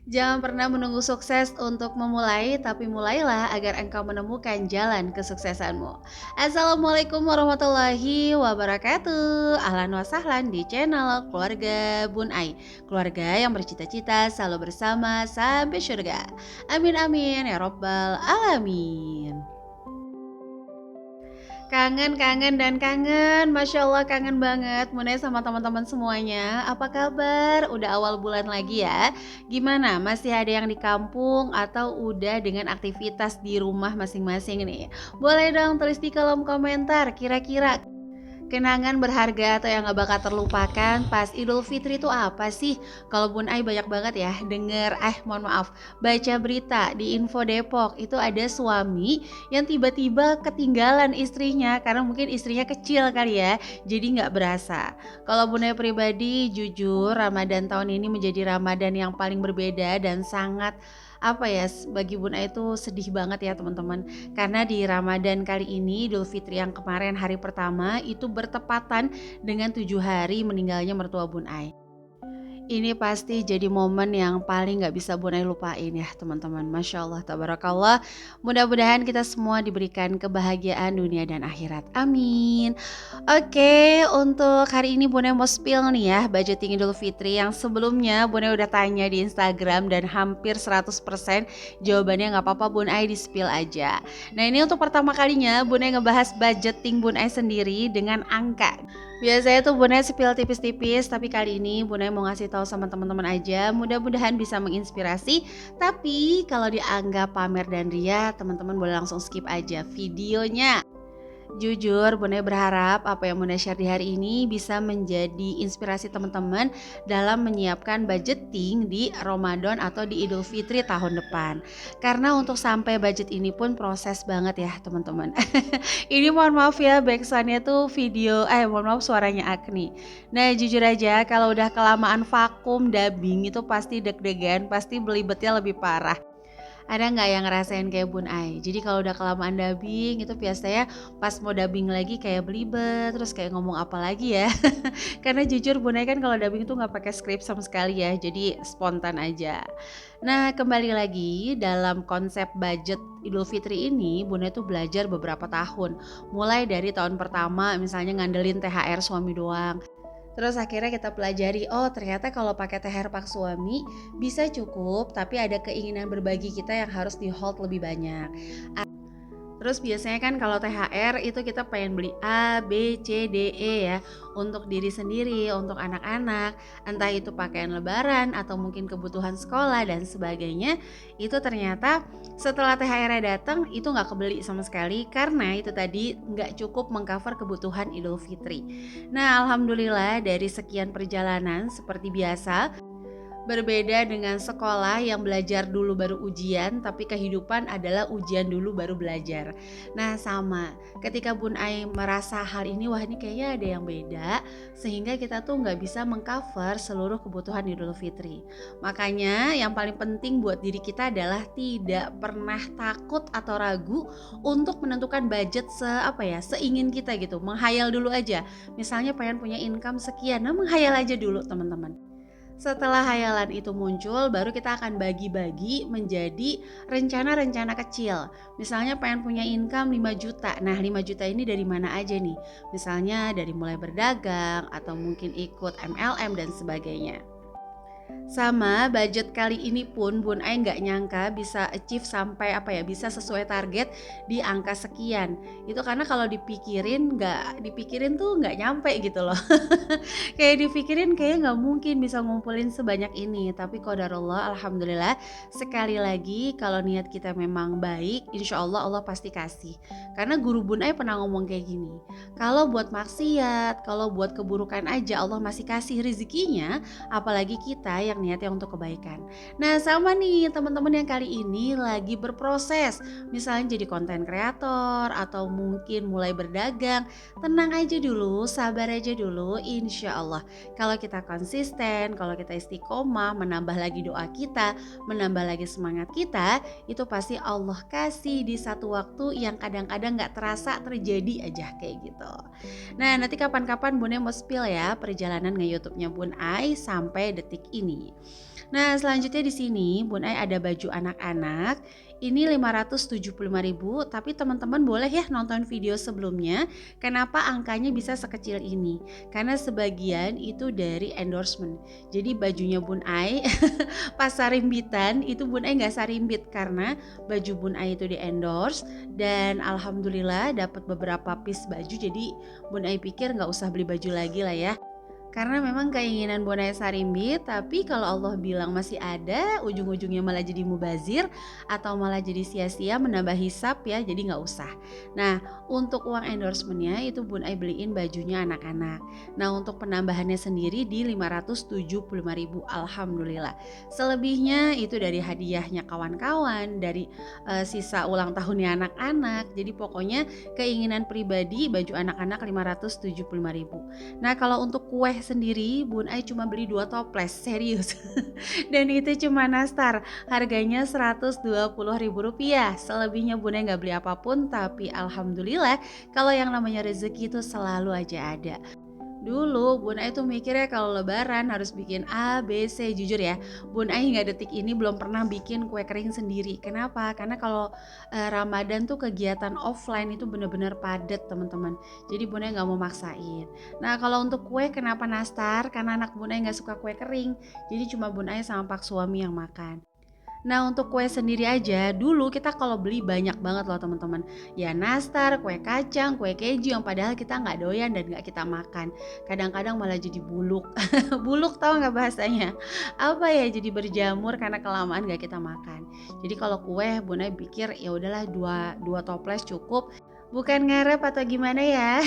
Jangan pernah menunggu sukses untuk memulai, tapi mulailah agar engkau menemukan jalan kesuksesanmu. Assalamualaikum warahmatullahi wabarakatuh. Ahlan wa sahlan di channel Keluarga Bun Ai. Keluarga yang bercita-cita selalu bersama sampai surga. Amin amin ya robbal alamin. Kangen dan kangen, Masya Allah kangen banget Munai sama teman-teman semuanya. Apa kabar? Udah awal bulan lagi ya. Gimana? Masih ada yang di kampung atau udah dengan aktivitas di rumah masing-masing nih? Boleh dong tulis di kolom komentar. Kira-kira kenangan berharga atau yang gak bakal terlupakan pas Idul Fitri itu apa sih? Kalau Bun Ai banyak banget ya mohon maaf, baca berita di Info Depok itu ada suami yang tiba-tiba ketinggalan istrinya karena mungkin istrinya kecil kali ya, jadi nggak berasa. Kalau Bun Ai pribadi jujur Ramadan tahun ini menjadi Ramadan yang paling berbeda dan sangat bagi Bun Ai itu sedih banget ya teman-teman. Karena di Ramadan kali ini Idul Fitri yang kemarin hari pertama itu bertepatan dengan 7 hari meninggalnya mertua Bun Ai. Ini pasti jadi momen yang paling gak bisa Bun Ai lupain ya teman-teman. Masya Allah, tabarakallah. Mudah-mudahan kita semua diberikan kebahagiaan dunia dan akhirat. Amin. Oke, untuk hari ini Bun Ai mau spill nih ya budgeting Idul Fitri yang sebelumnya Bun Ai udah tanya di Instagram dan hampir 100% jawabannya gak apa-apa Bun Ai di spill aja. Nah ini untuk pertama kalinya Bun Ai ngebahas budgeting Bun Ai sendiri dengan angka. Biasanya tuh Bun Ai spill tipis-tipis, tapi kali ini Bun Ai mau ngasih tahu sama teman-teman aja, mudah-mudahan bisa menginspirasi. Tapi kalau dianggap pamer dan ria, teman-teman boleh langsung skip aja videonya. Jujur, Bun Ai berharap apa yang Bun Ai share di hari ini bisa menjadi inspirasi teman-teman dalam menyiapkan budgeting di Ramadan atau di Idul Fitri tahun depan. Karena untuk sampai budget ini pun proses banget ya teman-teman. Ini mohon maaf ya backsoundnya tuh mohon maaf suaranya Agni. Nah jujur aja kalau udah kelamaan vakum dubbing itu pasti deg-degan, pasti belibetnya lebih parah. Ada nggak yang ngerasain kayak Bun Ai? Jadi kalau udah kelamaan dubbing itu biasanya pas mau dubbing lagi kayak belibet, terus kayak ngomong apa lagi ya? Karena jujur Bun Ai kan kalau dubbing itu nggak pakai skrip sama sekali ya, jadi spontan aja. Nah kembali lagi dalam konsep budget Idul Fitri ini, Bun Ai tuh belajar beberapa tahun. Mulai dari tahun pertama misalnya ngandelin THR suami doang. Terus akhirnya kita pelajari, oh ternyata kalau pakai THR pak suami bisa cukup, tapi ada keinginan berbagi kita yang harus di hold lebih banyak. Terus biasanya kan kalau THR itu kita pengen beli A, B, C, D, E ya untuk diri sendiri, untuk anak-anak, entah itu pakaian lebaran atau mungkin kebutuhan sekolah dan sebagainya. Itu ternyata setelah THR datang itu nggak kebeli sama sekali karena itu tadi nggak cukup mengcover kebutuhan Idul Fitri. Nah alhamdulillah dari sekian perjalanan seperti biasa, berbeda dengan sekolah yang belajar dulu baru ujian, tapi kehidupan adalah ujian dulu baru belajar. Nah sama, ketika Bun Ai merasa hal ini, wah ini kayaknya ada yang beda, sehingga kita tuh nggak bisa mengcover seluruh kebutuhan Idul Fitri. Makanya yang paling penting buat diri kita adalah tidak pernah takut atau ragu untuk menentukan budget seingin kita gitu, menghayal dulu aja. Misalnya pengen punya income sekian, nah menghayal aja dulu teman-teman. Setelah hayalan itu muncul, baru kita akan bagi-bagi menjadi rencana-rencana kecil. Misalnya pengen punya income 5 juta. Nah 5 juta ini dari mana aja nih? Misalnya dari mulai berdagang atau mungkin ikut MLM dan sebagainya. Sama budget kali ini pun Bun Ai nggak nyangka bisa achieve sampai bisa sesuai target di angka sekian. Itu karena kalau dipikirin tuh nggak nyampe gitu loh. Kayak dipikirin kayak nggak mungkin bisa ngumpulin sebanyak ini. Tapi qadarullah alhamdulillah sekali lagi kalau niat kita memang baik, insya Allah Allah pasti kasih. Karena guru Bun Ai pernah ngomong kayak gini, kalau buat maksiat, kalau buat keburukan aja Allah masih kasih rezekinya, apalagi kita yang niatnya untuk kebaikan. Nah sama nih teman-teman yang kali ini lagi berproses, misalnya jadi konten kreator atau mungkin mulai berdagang, tenang aja dulu, sabar aja dulu, insya Allah kalau kita konsisten, kalau kita istiqomah, menambah lagi doa kita, menambah lagi semangat kita, itu pasti Allah kasih di satu waktu yang kadang-kadang gak terasa terjadi aja kayak gitu. Nah nanti kapan-kapan Bun Ai mau spill ya perjalanan nge-YouTube-nya Bun Ai sampai detik ini. Nah, selanjutnya di sini Bun Ai ada baju anak-anak. Ini 575.000, tapi teman-teman boleh ya nonton video sebelumnya. Kenapa angkanya bisa sekecil ini? Karena sebagian itu dari endorsement. Jadi bajunya Bun Ai pas sarimbitan itu Bun Ai nggak sarimbit karena baju Bun Ai itu di endorse dan alhamdulillah dapat beberapa piece baju. Jadi Bun Ai pikir nggak usah beli baju lagi lah ya. Karena memang keinginan Bonai Sarimbit, tapi kalau Allah bilang masih ada, ujung-ujungnya malah jadi mubazir atau malah jadi sia-sia menambah hisap ya, jadi nggak usah. Nah, untuk uang endorsementnya itu Bun Ai beliin bajunya anak-anak. Nah, untuk penambahannya sendiri di 575.000, alhamdulillah. Selebihnya itu dari hadiahnya kawan-kawan, dari sisa ulang tahunnya anak-anak. Jadi pokoknya keinginan pribadi baju anak-anak 575.000. Nah, kalau untuk kue sendiri Bun Ai cuma beli 2 toples, serius. Dan itu cuma nastar, harganya Rp120.000. Selebihnya Bun Ai nggak beli apapun, tapi alhamdulillah kalau yang namanya rezeki itu selalu aja ada. Dulu Bun Ai tuh mikirnya kalau lebaran harus bikin A, B, C. Jujur ya, Bun Ai hingga detik ini belum pernah bikin kue kering sendiri. Kenapa? Karena kalau Ramadan tuh kegiatan offline itu bener-bener padat teman-teman. Jadi Bun Ai nggak mau maksain. Nah kalau untuk kue kenapa nastar? Karena anak Bun Ai nggak suka kue kering. Jadi cuma Bun Ai sama pak suami yang makan. Nah untuk kue sendiri aja, dulu kita kalau beli banyak banget loh teman-teman. Ya nastar, kue kacang, kue keju yang padahal kita nggak doyan dan nggak kita makan. Kadang-kadang malah jadi buluk. Buluk tahu nggak bahasanya? Apa ya, jadi berjamur karena kelamaan nggak kita makan. Jadi kalau kue Bunda pikir ya udahlah dua toples cukup. Bukan ngarep atau gimana ya.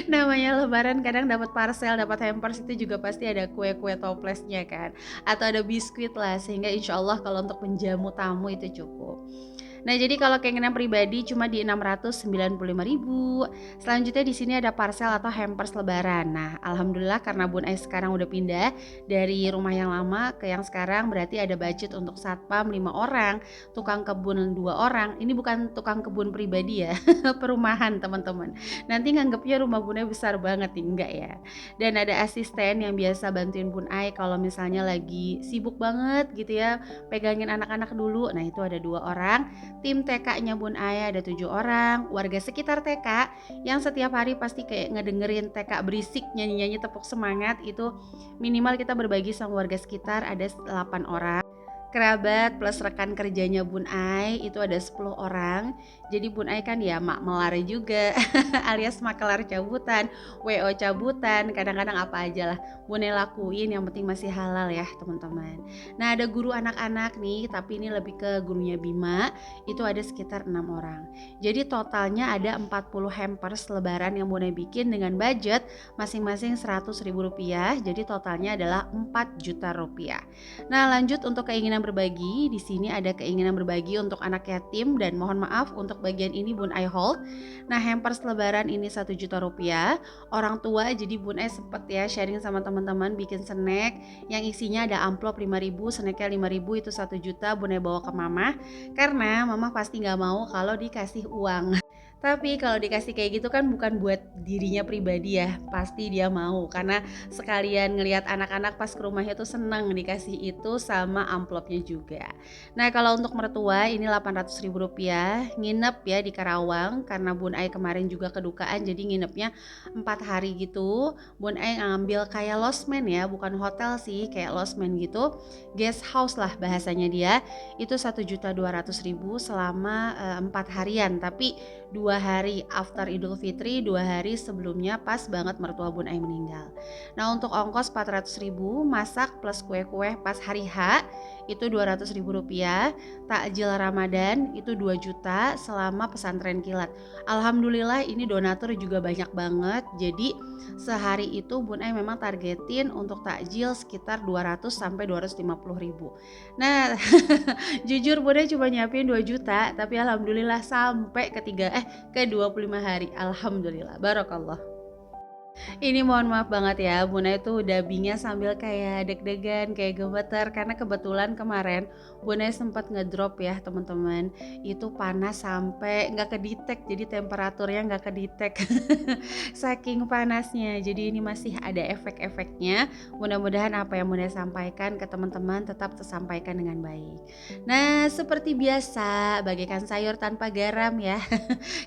Namanya lebaran kadang dapat parcel, dapat hampers itu juga pasti ada kue-kue toplesnya kan. Atau ada biskuit lah sehingga insya Allah kalau untuk menjamu tamu itu cukup. Nah, jadi kalau keinginan pribadi cuma di 695.000. Selanjutnya di sini ada parcel atau hampers lebaran. Nah, alhamdulillah karena Bun Ais sekarang udah pindah dari rumah yang lama ke yang sekarang, berarti ada budget untuk satpam 5 orang, tukang kebun 2 orang. Ini bukan tukang kebun pribadi ya, perumahan teman-teman. Nanti nganggepnya rumah Bun Ais besar banget nih, enggak ya. Dan ada asisten yang biasa bantuin Bun Ais kalau misalnya lagi sibuk banget gitu ya, pegangin anak-anak dulu. Nah, itu ada 2 orang. Tim TK-nya Bun Ai ada 7 orang, warga sekitar TK yang setiap hari pasti kayak ngedengerin TK berisik nyanyi-nyanyi tepuk semangat itu minimal kita berbagi sama warga sekitar ada 8 orang. Kerabat plus rekan kerjanya Bun Ai itu ada 10 orang. Jadi Bun Ai kan ya mak melar juga alias makelar cabutan, WO cabutan, kadang-kadang apa aja lah Bun Ai lakuin, yang penting masih halal ya teman-teman. Nah ada guru anak-anak nih, tapi ini lebih ke gurunya Bima, itu ada sekitar 6 orang. Jadi totalnya ada 40 hampers lebaran yang Bun Ai bikin dengan budget masing-masing Rp100.000. Jadi totalnya adalah Rp4.000.000. Nah lanjut untuk keinginan berbagi, di sini ada keinginan berbagi untuk anak yatim dan mohon maaf untuk bagian ini Bun Ai hold. Nah hampers lebaran ini Rp1.000.000. Orang tua jadi Bun Ai sempet ya sharing sama teman-teman bikin snack yang isinya ada amplop 5.000, snacknya 5.000 itu 1 juta Bun Ai bawa ke mama karena mama pasti nggak mau kalau dikasih uang. Tapi kalau dikasih kayak gitu kan bukan buat dirinya pribadi ya, pasti dia mau karena sekalian ngelihat anak-anak pas ke rumahnya tuh seneng dikasih itu sama amplopnya juga. Nah kalau untuk mertua ini Rp800.000, nginep ya di Karawang karena Bun Ai kemarin juga kedukaan jadi nginepnya 4 hari gitu. Bun Ai ngambil kayak losmen ya, bukan hotel sih, kayak losmen gitu, guest house lah bahasanya dia. Itu Rp1.200.000 selama 4 harian, tapi 2 hari after Idul Fitri, 2 hari sebelumnya pas banget mertua Bun Ai meninggal. Nah untuk ongkos 400.000, masak plus kue-kue pas hari H itu Rp200.000, takjil Ramadan itu 2 juta selama pesantren kilat. Alhamdulillah ini donatur juga banyak banget, jadi sehari itu Bun Ai memang targetin untuk takjil sekitar 200 sampai 250.000. Nah jujur Bun Ai cuma nyiapin 2 juta, tapi alhamdulillah sampai ke 25 hari. Alhamdulillah, barakallah. Ini mohon maaf banget ya, Bunda itu udah Bingnya sambil kayak deg-degan, kayak gemeter karena kebetulan kemarin Bunda sempat ngedrop ya teman-teman. Itu panas sampai nggak kedetek, jadi temperaturnya nggak kedetek. Saking panasnya. Jadi ini masih ada efek-efeknya. Mudah-mudahan apa yang Bunda sampaikan ke teman-teman tetap tersampaikan dengan baik. Nah, seperti biasa, bagaikan sayur tanpa garam ya.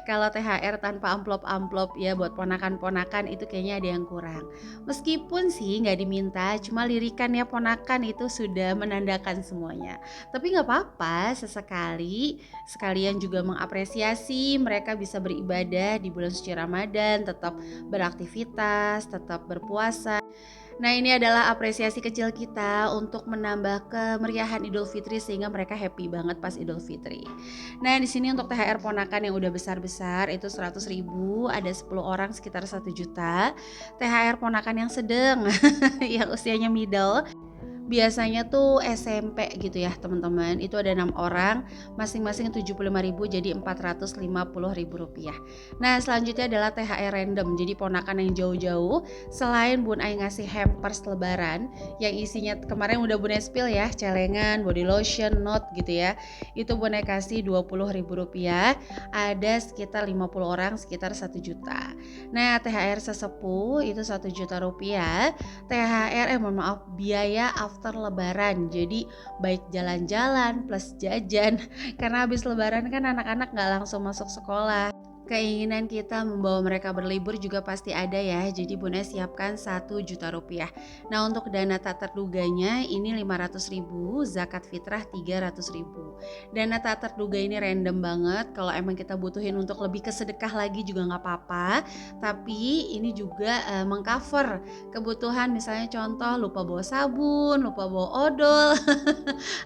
Kalau THR tanpa amplop-amplop ya buat ponakan-ponakan itu kayaknya ada yang kurang. Meskipun sih nggak diminta, cuma lirikan ya ponakan itu sudah menandakan semuanya. Tapi nggak apa-apa, sesekali sekalian juga mengapresiasi mereka bisa beribadah di bulan suci Ramadan, tetap beraktivitas, tetap berpuasa. Nah, ini adalah apresiasi kecil kita untuk menambah kemeriahan Idul Fitri sehingga mereka happy banget pas Idul Fitri. Nah, di sini untuk THR ponakan yang udah besar-besar itu 100.000, ada 10 orang sekitar 1 juta. THR ponakan yang sedang yang usianya middle biasanya tuh SMP gitu ya teman-teman, itu ada 6 orang, masing-masing 75.000 jadi 450.000 rupiah. Nah selanjutnya adalah THR random, jadi ponakan yang jauh-jauh. Selain Bun Ai ngasih hampers lebaran yang isinya kemarin udah Bun Ai spill ya, celengan, body lotion, note gitu ya, itu Bun Ai kasih 20.000 rupiah, ada sekitar 50 orang sekitar 1 juta. Nah THR sesepuh itu 1 juta rupiah, THR mohon maaf biaya after lebaran, jadi baik jalan-jalan plus jajan karena habis lebaran kan anak-anak nggak langsung masuk sekolah. Keinginan kita membawa mereka berlibur juga pasti ada ya, jadi Bunda siapkan 1 juta rupiah. Nah untuk dana tak terduganya ini 500.000, zakat fitrah 300.000. Dana tak terduga ini random banget, kalau emang kita butuhin untuk lebih ke sedekah lagi juga nggak apa-apa, tapi ini juga mengcover kebutuhan, misalnya contoh lupa bawa sabun, lupa bawa odol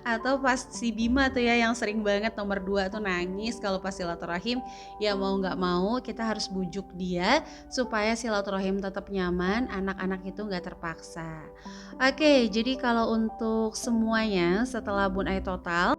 atau pas si Bima tuh ya yang sering banget nomor 2 tuh nangis kalau pas silaturahim, ya mau nggak mau kita harus bujuk dia supaya silaturahim tetap nyaman, anak-anak itu nggak terpaksa. Oke, jadi kalau untuk semuanya setelah Bun Ai total,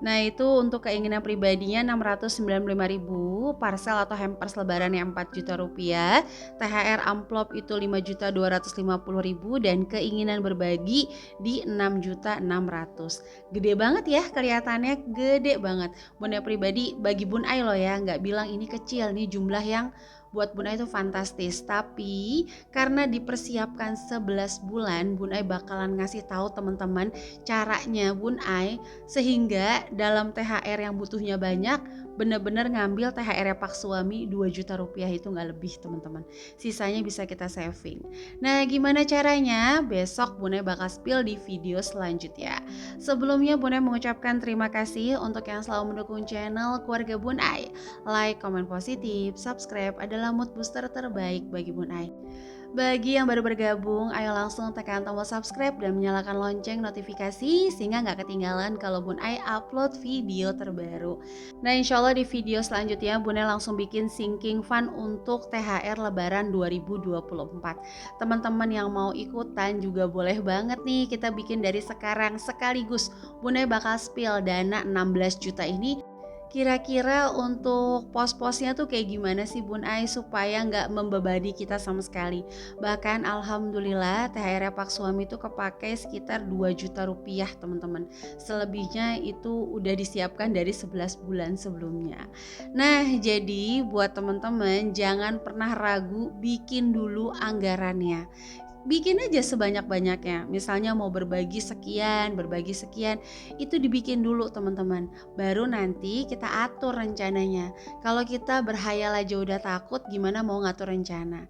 nah itu untuk keinginan pribadinya 695.000, parcel atau hampers lebaran yang 4 juta rupiah, THR amplop itu 5.250.000 dan keinginan berbagi di 6.600.000. Gede banget ya, kelihatannya gede banget. Bunda pribadi bagi Bun Ai loh ya, nggak bilang ini kecil, nih jumlah yang buat Bun Ai itu fantastis. Tapi karena dipersiapkan 11 bulan, Bun Ai bakalan ngasih tahu teman-teman caranya Bun Ai sehingga dalam THR yang butuhnya banyak bener-bener ngambil THR Pak Suami 2 juta rupiah itu nggak lebih teman-teman, sisanya bisa kita saving. Nah gimana caranya? Besok Bun Ai bakal spill di video selanjutnya. Sebelumnya Bun Ai mengucapkan terima kasih untuk yang selalu mendukung channel keluarga Bun Ai. Like, komen positif, subscribe adalah mood booster terbaik bagi Bun Ai. Bagi yang baru bergabung, ayo langsung tekan tombol subscribe dan menyalakan lonceng notifikasi sehingga nggak ketinggalan kalau Bun Ai upload video terbaru. Nah insya Allah di video selanjutnya Bun Ai langsung bikin sinking fund untuk THR Lebaran 2024. Teman-teman yang mau ikutan juga boleh banget nih, kita bikin dari sekarang sekaligus. Bun Ai bakal spill dana 16 juta ini. Kira-kira untuk pos-posnya tuh kayak gimana sih Bun Ai supaya nggak membebani kita sama sekali. Bahkan alhamdulillah THR Pak Suami itu kepake sekitar 2 juta rupiah teman-teman. Selebihnya itu udah disiapkan dari 11 bulan sebelumnya. Nah jadi buat teman-teman jangan pernah ragu bikin dulu anggarannya. Bikin aja sebanyak-banyaknya, misalnya mau berbagi sekian, itu dibikin dulu teman-teman, baru nanti kita atur rencananya. Kalau kita berhayal aja udah takut, gimana mau ngatur rencana?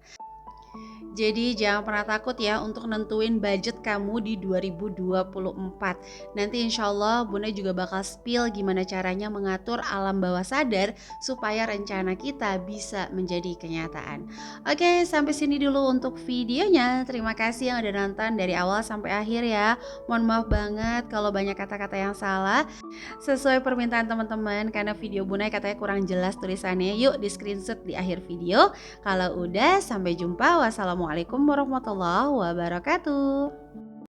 Jadi jangan pernah takut ya untuk nentuin budget kamu di 2024. Nanti insya Allah Bunda juga bakal spill gimana caranya mengatur alam bawah sadar supaya rencana kita bisa menjadi kenyataan. Oke, sampai sini dulu untuk videonya. Terima kasih yang udah nonton dari awal sampai akhir ya. Mohon maaf banget kalau banyak kata-kata yang salah. Sesuai permintaan teman-teman karena video Bunda katanya kurang jelas tulisannya. Yuk di screenshot di akhir video. Kalau udah, sampai jumpa. Wassalamualaikum warahmatullahi wabarakatuh.